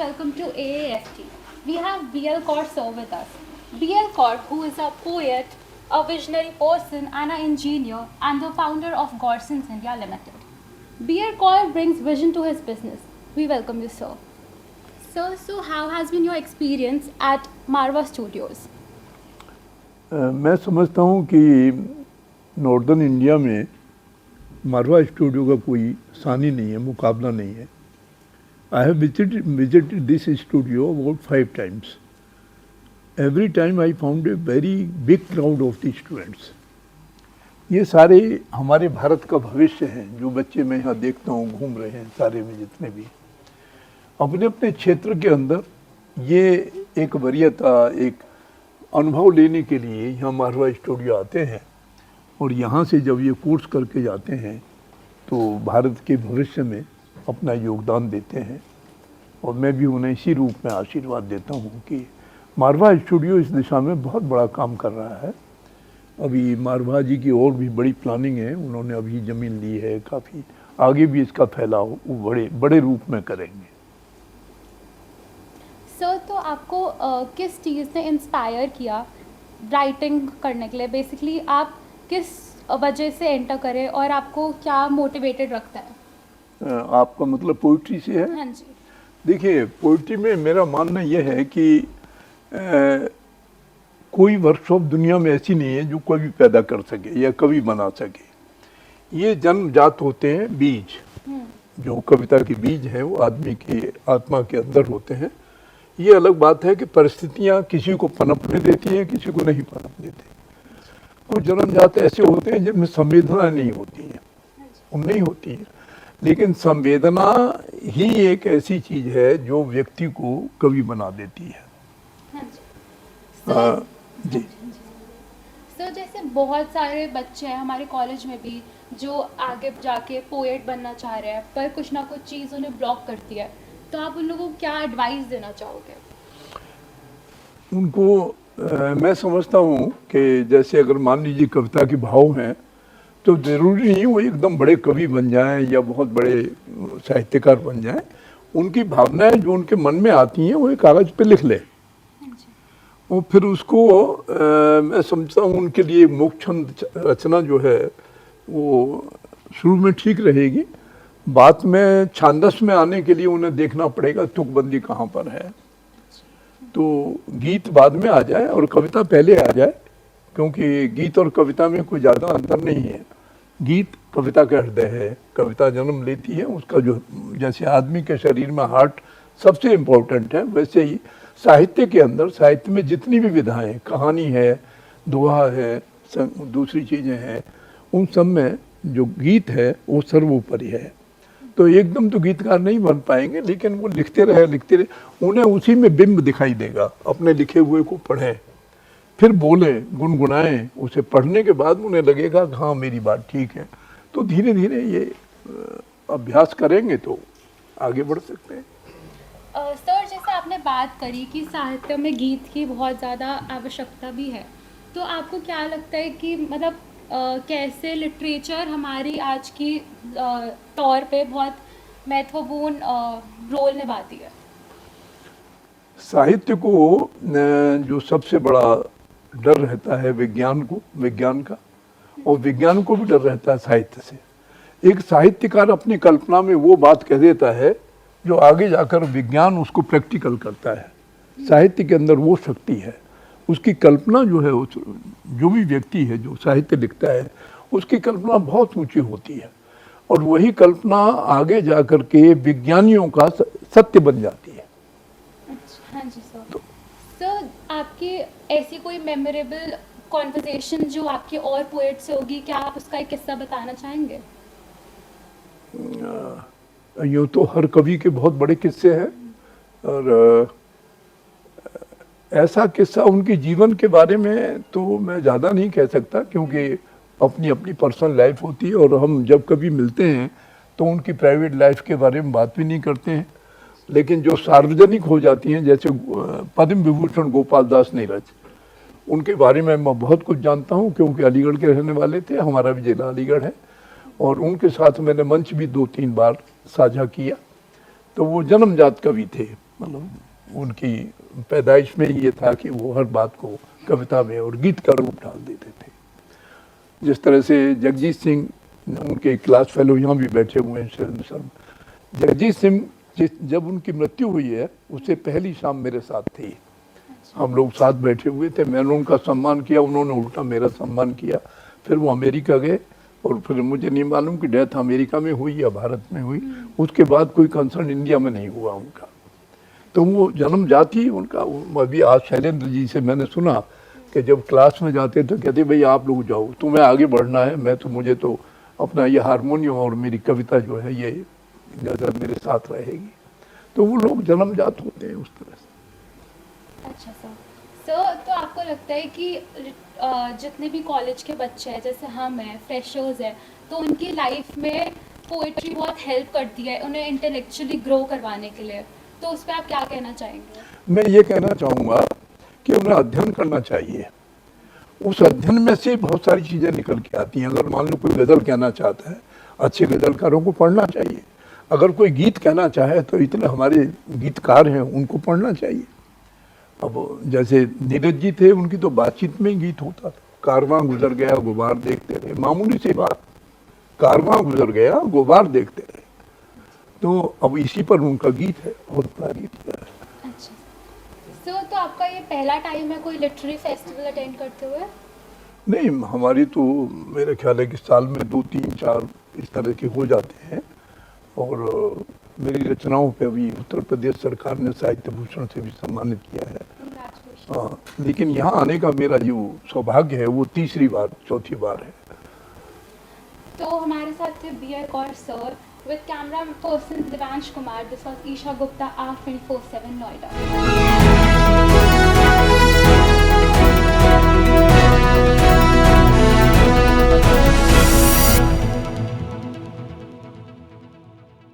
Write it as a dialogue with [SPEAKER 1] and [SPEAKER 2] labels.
[SPEAKER 1] welcome to AAST. We have BL Kaur sir with us. BL Kaur, who is a poet, a visionary person, and an engineer, and the founder of Gorsons India Limited. BL Kaur brings vision to his business. We welcome you, sir. Sir, so how has been your experience at Marwa Studios?
[SPEAKER 2] मैं समझता हूँ कि northern India में मारवा studio का कोई सानी नहीं है, मुकाबला नहीं है. I have visited this studio about 5 times. Every time I found a very big crowd of the students. ये सारे हमारे भारत का भविष्य हैं, जो बच्चे मैं यहाँ देखता हूँ घूम रहे हैं, सारे में जितने भी अपने अपने क्षेत्र के अंदर ये एक वरीयता, एक अनुभव लेने के लिए यहाँ मारवा स्टूडियो आते हैं और यहाँ से जब ये कोर्स करके जाते हैं तो भारत के भविष्य में अपना योगदान देते हैं. और मैं भी उन्हें इसी रूप में आशीर्वाद देता हूँ कि मारवा स्टूडियो इस दिशा में बहुत बड़ा काम कर रहा है. अभी मारवा जी की और भी बड़ी प्लानिंग है, उन्होंने अभी ज़मीन ली है, काफ़ी आगे भी इसका फैलाव वो बड़े रूप में करेंगे.
[SPEAKER 1] सर, तो आपको किस चीज़ ने इंस्पायर किया राइटिंग करने के लिए? बेसिकली आप किस वजह से एंटर करें और आपको क्या मोटिवेटेड रखता है?
[SPEAKER 2] आपका मतलब पोइट्री से है?
[SPEAKER 1] हाँ जी.
[SPEAKER 2] देखिए, पोइट्री में मेरा मानना यह है कि कोई वर्कशॉप दुनिया में ऐसी नहीं है जो कभी पैदा कर सके या कभी बना सके. ये जन्मजात होते हैं बीज. जो कविता के बीज हैं वो आदमी की आत्मा के अंदर होते हैं. ये अलग बात है कि परिस्थितियाँ किसी को पनपने देती हैं, किसी को नहीं पनप देती. कुछ जन्मजात ऐसे होते हैं जिनमें संवेदना नहीं होती है, वो नहीं होती है. लेकिन संवेदना ही एक ऐसी चीज है जो व्यक्ति को कवि बना देती है.
[SPEAKER 1] हाँ जी.
[SPEAKER 2] जी.
[SPEAKER 1] सर, जैसे बहुत सारे बच्चे हैं हमारे कॉलेज में भी जो आगे जाके पोएट बनना चाह रहे हैं, पर कुछ ना कुछ चीज़ उन्हें ब्लॉक करती है, तो आप उन लोगों को क्या एडवाइस देना चाहोगे?
[SPEAKER 2] उनको मैं समझता हूँ कि जैसे अगर मान लीजिए कविता के भाव हैं तो ज़रूरी नहीं वो एकदम बड़े कवि बन जाएं या बहुत बड़े साहित्यकार बन जाएं. उनकी भावनाएं जो उनके मन में आती हैं वो एक कागज़ पे लिख लें और फिर उसको मैं समझता हूँ उनके लिए मोक्षछंद रचना जो है वो शुरू में ठीक रहेगी. बात में छांदस में आने के लिए उन्हें देखना पड़ेगा तुकबंदी कहाँ पर है. तो गीत बाद में आ जाए और कविता पहले आ जाए, क्योंकि गीत और कविता में कोई ज़्यादा अंतर नहीं है. गीत कविता का हृदय है, कविता जन्म लेती है उसका. जो जैसे आदमी के शरीर में हार्ट सबसे इम्पोर्टेंट है, वैसे ही साहित्य के अंदर, साहित्य में जितनी भी विधाएं, कहानी है, दोहा है, दूसरी चीज़ें हैं, उन सब में जो गीत है वो सर्वोपरि है. तो एकदम तो गीतकार नहीं बन पाएंगे, लेकिन वो लिखते रहे, उन्हें उसी में बिंब दिखाई देगा. अपने लिखे हुए को पढ़ें, फिर बोले, गुनगुनाएं. उसे पढ़ने के बाद उन्हें लगेगा कि हाँ मेरी बात ठीक है. तो धीरे धीरे ये अभ्यास करेंगे तो आगे बढ़ सकते हैं.
[SPEAKER 1] सर, जैसे आपने बात करी कि साहित्य में गीत की बहुत ज़्यादा आवश्यकता भी है, तो आपको क्या लगता है कि मतलब कैसे लिटरेचर हमारी आज की तौर पे बहुत महत्वपूर्ण रोल निभाती है?
[SPEAKER 2] साहित्य को जो सबसे बड़ा डर रहता है विज्ञान का, और विज्ञान को भी डर रहता है साहित्य से. एक साहित्यकार अपनी कल्पना में वो बात कह देता है जो आगे जाकर विज्ञान उसको प्रैक्टिकल करता है. साहित्य के अंदर वो शक्ति है. उसकी कल्पना जो है, जो भी व्यक्ति है जो साहित्य लिखता है उसकी कल्पना बहुत ऊंची होती है और वही कल्पना आगे जाकर के विज्ञानियों का सत्य बन जाती है.
[SPEAKER 1] हाँ जी सर. सर, आपकी ऐसी कोई मेमोरेबल कॉन्वर्सेशन जो आपके और पोएट से होगी, क्या आप उसका एक किस्सा बताना चाहेंगे?
[SPEAKER 2] यूँ तो हर कवि के बहुत बड़े किस्से हैं और ऐसा किस्सा उनके जीवन के बारे में तो मैं ज़्यादा नहीं कह सकता, क्योंकि अपनी अपनी पर्सनल लाइफ होती है और हम जब कभी मिलते हैं तो उनकी प्राइवेट लाइफ के बारे में बात भी नहीं करते हैं. लेकिन जो सार्वजनिक हो जाती हैं, जैसे पद्म विभूषण गोपाल दास नीरज, उनके बारे में मैं बहुत कुछ जानता हूँ क्योंकि अलीगढ़ के रहने वाले थे. हमारा भी जिला अलीगढ़ है और उनके साथ मैंने मंच भी 2-3 बार साझा किया. तो वो जन्मजात कवि थे मतलब उनकी पैदाइश में ये था कि वो हर बात को कविता में और गीत का रूप डाल देते थे। जिस तरह से जगजीत सिंह, उनके क्लास फेलो यहाँ भी बैठे हुए हैं सर, जगजीत सिंह जब उनकी मृत्यु हुई है उससे पहली शाम मेरे साथ थी। हम लोग साथ बैठे हुए थे, मैंने उनका सम्मान किया, उन्होंने उल्टा मेरा सम्मान किया। फिर वो अमेरिका गए और फिर मुझे नहीं मालूम कि डेथ अमेरिका में हुई या भारत में हुई। उसके बाद कोई कंसर्न इंडिया में नहीं हुआ उनका। तो वो जन्म जाति उनका, अभी आज शैलेंद्र जी से मैंने सुना कि जब क्लास में जाते तो कहते भाई आप लोग जाओ, तुम्हें आगे बढ़ना है, मैं तो मुझे तो अपना ये हारमोनियम और मेरी कविता जो है ये गजल मेरे साथ रहेगी। तो वो लोग जन्मजात होते हैं उस तरह से।
[SPEAKER 1] अच्छा सर, तो आपको लगता है कि जितने भी कॉलेज के बच्चे हैं, जैसे हम हैं, फ्रेशर्स हैं, तो उनकी लाइफ में पोइट्री बहुत हेल्प करती है उन्हें इंटेलेक्चुअली ग्रो करवाने के लिए, तो उस पर आप क्या कहना चाहेंगे?
[SPEAKER 2] मैं ये कहना चाहूँगा कि उन्हें अध्ययन करना चाहिए। उस अध्ययन में से बहुत सारी चीज़ें निकल के आती हैं। अगर मान लो कोई गज़ल कहना चाहता है, अच्छे गज़लकारों को पढ़ना चाहिए। अगर कोई गीत कहना चाहे तो इतने हमारे गीतकार हैं, उनको पढ़ना चाहिए। अब जैसे नीरज जी थे, उनकी तो बातचीत में ही गीत होता था। कारवां गुजर गया गुबार देखते रहे, मामूली सी बात, कारवां गुजर गया गुबार देखते रहे। तो अब इसी पर उनका गीत है, बहुत बड़ा गीत है।
[SPEAKER 1] अच्छा सर, तो आपका ये पहला टाइम है कोई लिटरेरी फेस्टिवल अटेंड करते हुए?
[SPEAKER 2] नहीं, हमारी तो मेरे ख्याल है कि साल में 2, 3, 4 इस तरह के हो जाते हैं। और मेरी रचनाओं पे अभी उत्तर प्रदेश सरकार ने साहित्य भूषण से भी सम्मानित किया है। हाँ, लेकिन यहाँ आने का मेरा जो सौभाग्य है वो तीसरी बार, चौथी बार है।
[SPEAKER 1] तो हमारे साथ थे B R. Kaur sir, with camera person Devansh Kumar. This was Isha Gupta, R24/7 Noida.